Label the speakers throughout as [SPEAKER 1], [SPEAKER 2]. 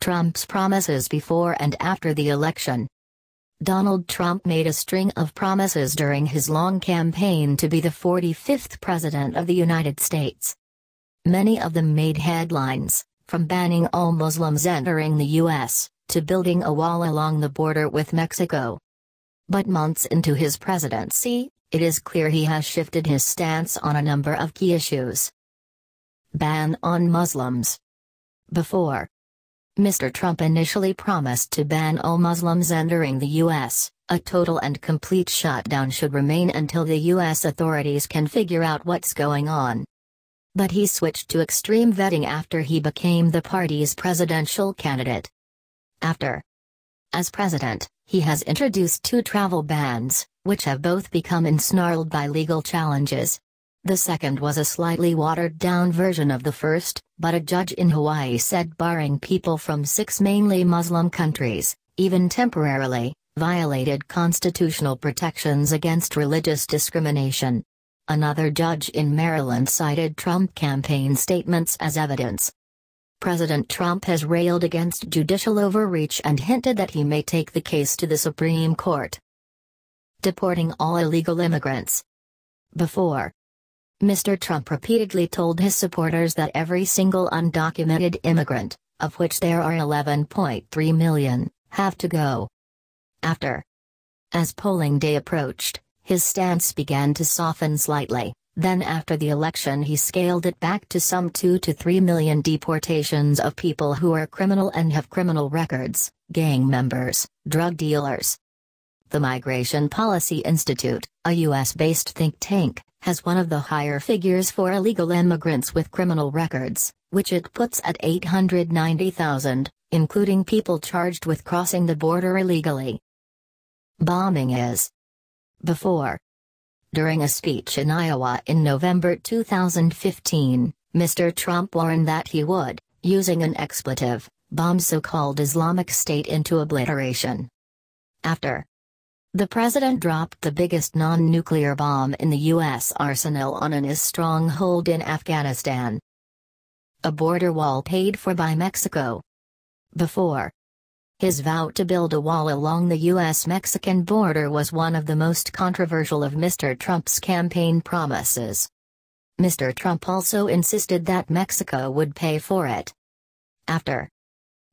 [SPEAKER 1] Trump's promises before and after the election. Donald Trump made a string of promises during his long campaign to be the 45th President of the United States. Many of them made headlines, from banning all Muslims entering the U.S., to building a wall along the border with Mexico. But months into his presidency, it is clear he has shifted his stance on a number of key issues. Ban on Muslims. Before, Mr. Trump initially promised to ban all Muslims entering the U.S., a total and complete shutdown should remain until the U.S. authorities can figure out what's going on. But he switched to extreme vetting after he became the party's presidential candidate. As president, he has introduced 2 travel bans, which have both become ensnarled by legal challenges. The second was a slightly watered-down version of the first, but a judge in Hawaii said barring people from 6 mainly Muslim countries, even temporarily, violated constitutional protections against religious discrimination. Another judge in Maryland cited Trump campaign statements as evidence. President Trump has railed against judicial overreach and hinted that he may take the case to the Supreme Court. Deporting all illegal immigrants. Before, Mr. Trump repeatedly told his supporters that every single undocumented immigrant, of which there are 11.3 million, have to go. As polling day approached, his stance began to soften slightly. Then after the election he scaled it back to some 2 to 3 million deportations of people who are criminal and have criminal records, gang members, drug dealers. The Migration Policy Institute, a U.S.-based think tank, has one of the higher figures for illegal immigrants with criminal records, which it puts at 890,000, including people charged with crossing the border illegally. Bombing is. Before. During a speech in Iowa in November 2015, Mr. Trump warned that he would, using an expletive, bomb so-called Islamic State into obliteration. The president dropped the biggest non-nuclear bomb in the U.S. arsenal on an IS stronghold in Afghanistan. A border wall paid for by Mexico. Before. His vow to build a wall along the U.S.-Mexican border was one of the most controversial of Mr. Trump's campaign promises. Mr. Trump also insisted that Mexico would pay for it.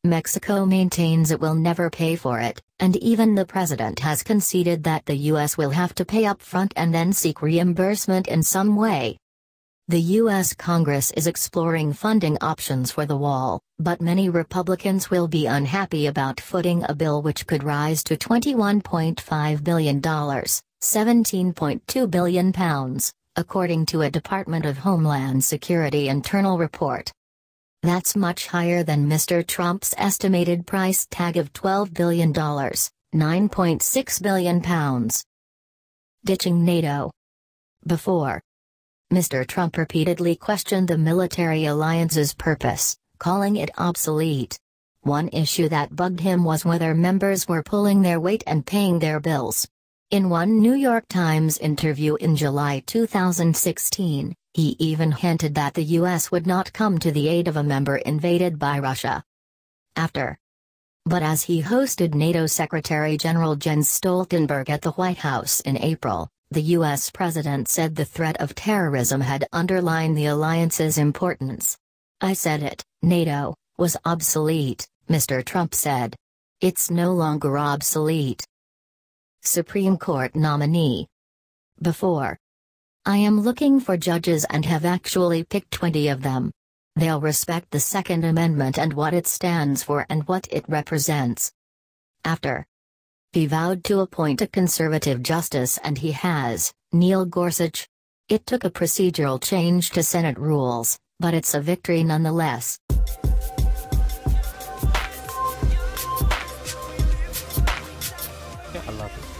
[SPEAKER 1] Mexico maintains it will never pay for it, and even the president has conceded that the U.S. will have to pay up front and then seek reimbursement in some way. The U.S. Congress is exploring funding options for the wall, but many Republicans will be unhappy about footing a bill which could rise to $21.5 billion, £17.2 billion, according to a Department of Homeland Security internal report. That's much higher than Mr. Trump's estimated price tag of $12 billion, £9.6 billion. Ditching NATO. Before, Mr. Trump repeatedly questioned the military alliance's purpose, calling it obsolete. One issue that bugged him was whether members were pulling their weight and paying their bills. In one New York Times interview in July 2016, he even hinted that the U.S. would not come to the aid of a member invaded by Russia. But as he hosted NATO Secretary General Jens Stoltenberg at the White House in April, the U.S. president said the threat of terrorism had underlined the alliance's importance. "I said it, NATO was obsolete," Mr. Trump said. "It's no longer obsolete." Supreme Court nominee. Before. I am looking for judges and have actually picked 20 of them. They'll respect the Second Amendment and what it stands for and what it represents. He vowed to appoint a conservative justice and he has, Neil Gorsuch. It took a procedural change to Senate rules, but it's a victory nonetheless.
[SPEAKER 2] I love it.